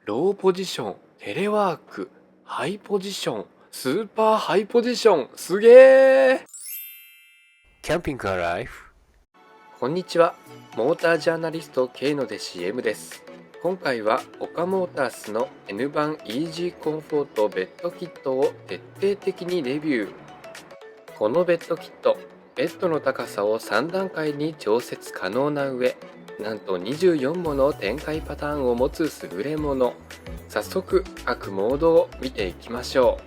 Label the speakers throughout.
Speaker 1: ローポジション、テレワーク、ハイポジション、スーパーハイポジション、すげー。キャンピングカーライフ。こんにちは、モータージャーナリスト K ので CM です。今回はオカモータースの N 版イージーコンフォートベッドキットを徹底的にレビュー。このベッドキット、ベッドの高さを3段階に調節可能な上、なんと24もの展開パターンを持つ優れもの。早速各モードを見ていきましょ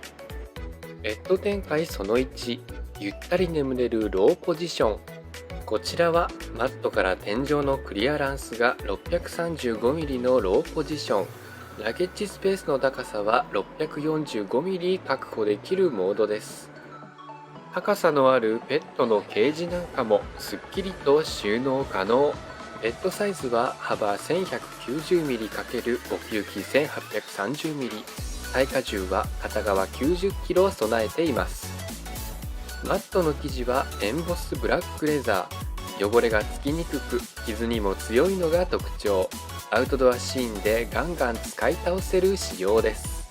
Speaker 1: う。ベッド展開その1、ゆったり眠れるローポジション。こちらはマットから天井のクリアランスが 635mm のローポジション。ラゲッジスペースの高さは 645mm 確保できるモードです。高さのあるペットのケージなんかもすっきりと収納可能。ベッドサイズは幅 1190mm× 奥行き 1830mm。耐荷重は片側 90kg 備えています。マットの生地はエンボスブラックレザー。汚れがつきにくく傷にも強いのが特徴。アウトドアシーンでガンガン使い倒せる仕様です。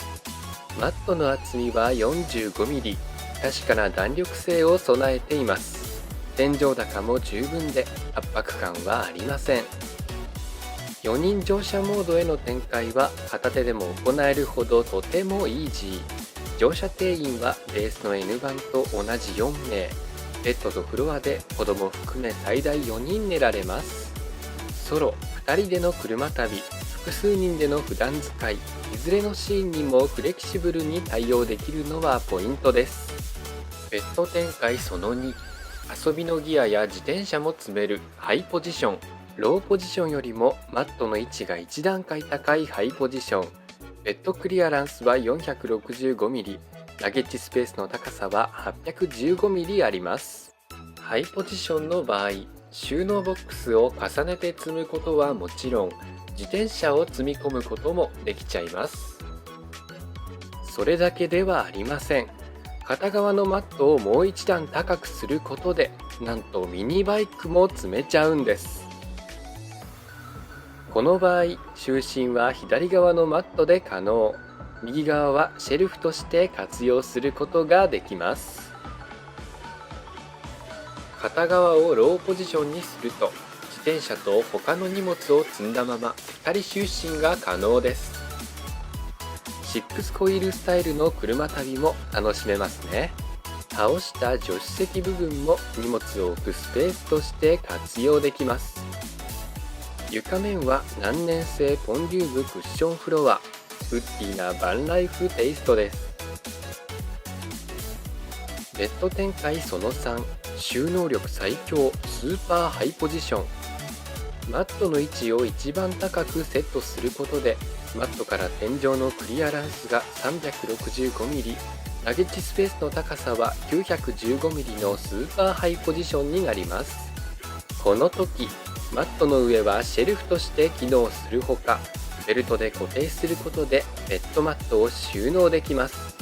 Speaker 1: マットの厚みは 45mm。確かな弾力性を備えています。天井高も十分で圧迫感はありません。4人乗車モードへの展開は片手でも行えるほどとてもイージー。乗車定員はベースの N 版と同じ4名。ベッドとフロアで子供含め最大4人寝られます。ソロ、2人での車旅、複数人での普段使い、いずれのシーンにもフレキシブルに対応できるのはポイントです。ベッド展開その2、遊びのギアや自転車も積めるハイポジション。ローポジションよりもマットの位置が1段階高いハイポジション。ベッドクリアランスは 465mm。ラゲッジスペースの高さは 815mm あります。ハイポジションの場合、収納ボックスを重ねて積むことはもちろん、自転車を積み込むこともできちゃいます。それだけではありません。片側のマットをもう一段高くすることで、なんとミニバイクも積めちゃうんです。この場合、就寝は左側のマットで可能。右側はシェルフとして活用することができます。片側をローポジションにすると、自転車と他の荷物を積んだまま2人就寝が可能です。6コイルスタイルの車旅も楽しめますね。倒した助手席部分も荷物を置くスペースとして活用できます。床面は難燃性ポンデュームクッションフロア。ウッディなバンライフテイストです。ベッド展開その3、収納力最強スーパーハイポジション。マットの位置を一番高くセットすることで、マットから天井のクリアランスが 365mm、ラゲッジスペースの高さは 915mm のスーパーハイポジションになります。この時、マットの上はシェルフとして機能するほか、ベルトで固定することでベッドマットを収納できます。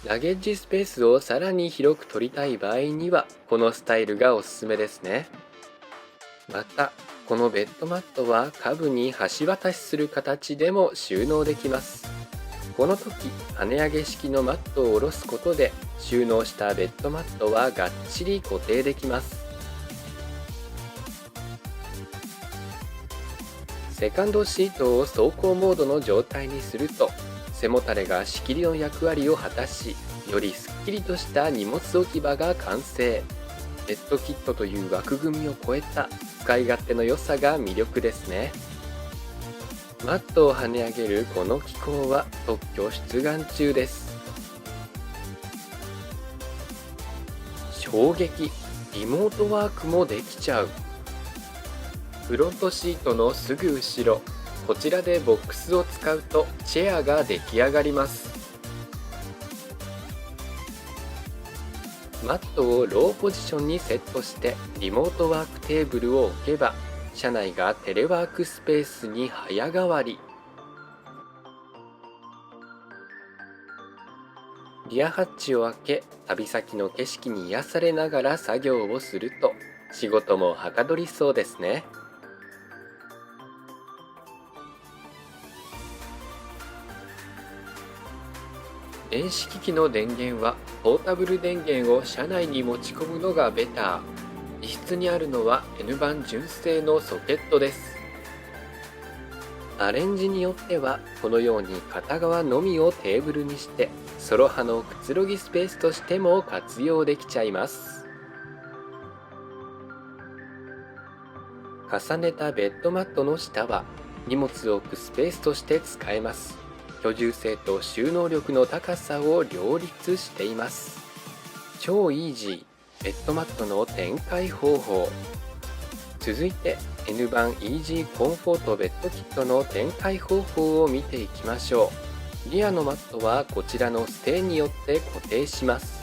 Speaker 1: ラゲッジスペースをさらに広く取りたい場合には、このスタイルがおすすめですね。また、このベッドマットは下部に橋渡しする形でも収納できます。この時、跳ね上げ式のマットを下ろすことで、収納したベッドマットはがっちり固定できます。セカンドシートを走行モードの状態にすると、背もたれが仕切りの役割を果たし、よりすっきりとした荷物置き場が完成。ベッドキットという枠組みを超えた使い勝手の良さが魅力ですね。マットを跳ね上げるこの機構は特許出願中です。衝撃、リモートワークもできちゃう。フロントシートのすぐ後ろ、こちらでボックスを使うとチェアが出来上がります。マットをローポジションにセットしてリモートワークテーブルを置けば、車内がテレワークスペースに早変わり。リアハッチを開け、旅先の景色に癒されながら作業をすると、仕事もはかどりそうですね。電子機器の電源はポータブル電源を車内に持ち込むのがベター。椅子にあるのは N 版純正のソケットです。アレンジによってはこのように片側のみをテーブルにしてソロ派のくつろぎスペースとしても活用できちゃいます。重ねたベッドマットの下は荷物を置くスペースとして使えます。居住性と収納力の高さを両立しています。超イージーベッドマットの展開方法。続いて N 版イージーコンフォートベッドキットの展開方法を見ていきましょう。リアのマットはこちらのステーによって固定します。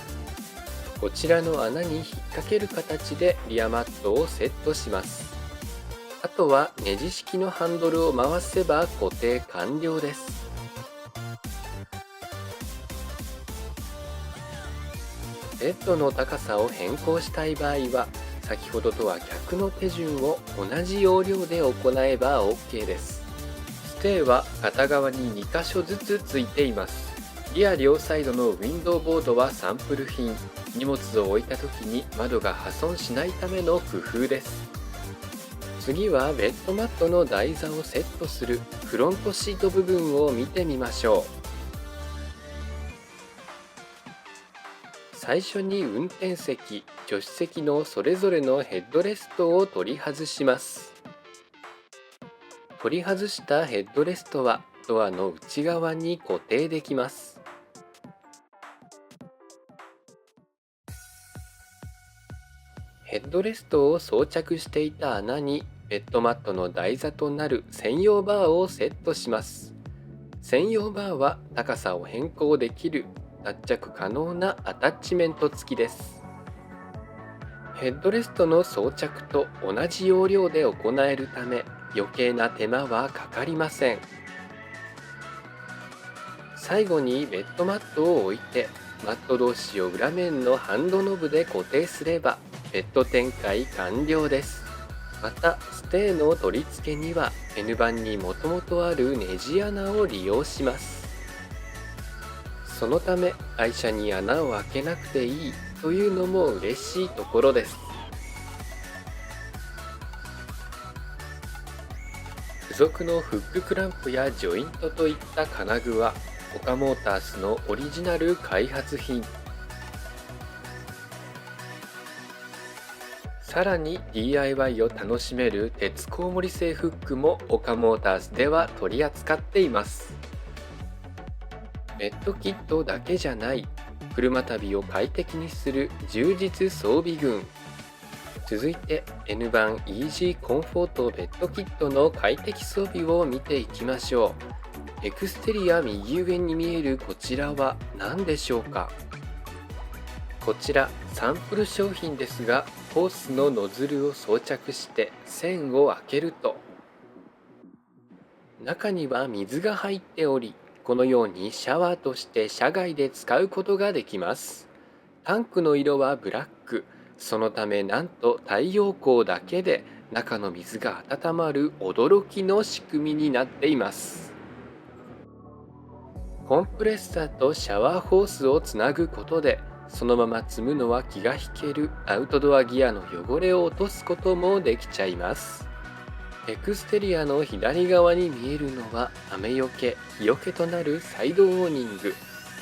Speaker 1: こちらの穴に引っ掛ける形でリアマットをセットします。あとはネジ式のハンドルを回せば固定完了です。ベッドの高さを変更したい場合は先ほどとは逆の手順を同じ要領で行えば OK です。ステーは片側に2箇所ずつついています。リア両サイドのウィンドウボードはサンプル品。荷物を置いた時に窓が破損しないための工夫です。次はベッドマットの台座をセットするフロントシート部分を見てみましょう。最初に運転席、助手席のそれぞれのヘッドレストを取り外します。取り外したヘッドレストはドアの内側に固定できます。ヘッドレストを装着していた穴にベッドマットの台座となる専用バーをセットします。専用バーは高さを変更できる脱着可能なアタッチメント付きです。ヘッドレストの装着と同じ要領で行えるため余計な手間はかかりません。最後にベッドマットを置いてマット同士を裏面のハンドノブで固定すればベッド展開完了です。またステーの取り付けには N 版にもともとあるネジ穴を利用します。そのため愛車に穴を開けなくていいというのも嬉しいところです。付属のフッククランプやジョイントといった金具はオカモータースのオリジナル開発品。さらに DIY を楽しめる鉄コウモリ製フックもオカモータースでは取り扱っています。ベッドキットだけじゃない車旅を快適にする充実装備群。続いて N 版イージーコンフォートベッドキットの快適装備を見ていきましょう。エクステリア右上に見えるこちらは何でしょうか。こちらサンプル商品ですがホースのノズルを装着して栓を開けると中には水が入っておりこのようにシャワーとして車外で使うことができます。タンクの色はブラック。そのためなんと太陽光だけで中の水が温まる驚きの仕組みになっています。コンプレッサーとシャワーホースをつなぐことでそのまま積むのは気が引けるアウトドアギアの汚れを落とすこともできちゃいます。エクステリアの左側に見えるのは雨よけ、日よけとなるサイドオーニング。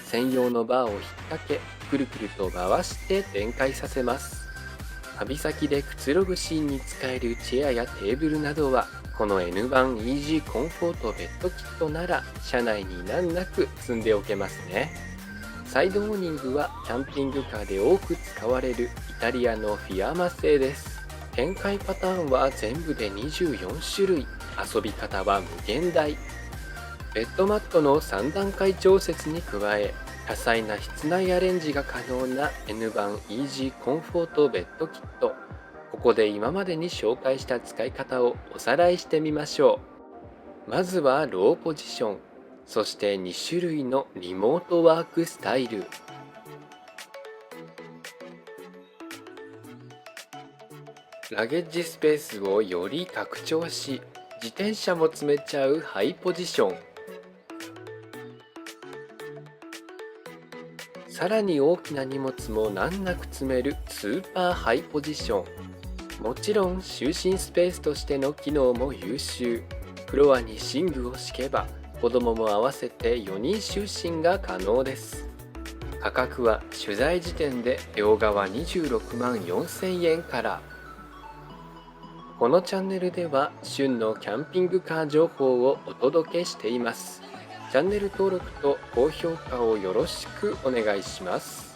Speaker 1: 専用のバーを引っ掛けくるくると回して展開させます。旅先でくつろぐシーンに使えるチェアやテーブルなどはこの N 版イージーコンフォートベッドキットなら車内に難なく積んでおけますね。サイドオーニングはキャンピングカーで多く使われるイタリアのフィアーマ製です。展開パターンは全部で24種類。遊び方は無限大。ベッドマットの3段階調節に加え多彩な室内アレンジが可能な N 版イージーコンフォートベッドキット。ここで今までに紹介した使い方をおさらいしてみましょう。まずはローポジション、そして2種類のリモートワークスタイル。ラゲッジスペースをより拡張し自転車も積めちゃうハイポジション。さらに大きな荷物も難なく積めるスーパーハイポジション。もちろん就寝スペースとしての機能も優秀。フロアに寝具を敷けば子供も合わせて4人就寝が可能です。価格は取材時点で両側26万4000円から。このチャンネルでは旬のキャンピングカー情報をお届けしています。チャンネル登録と高評価をよろしくお願いします。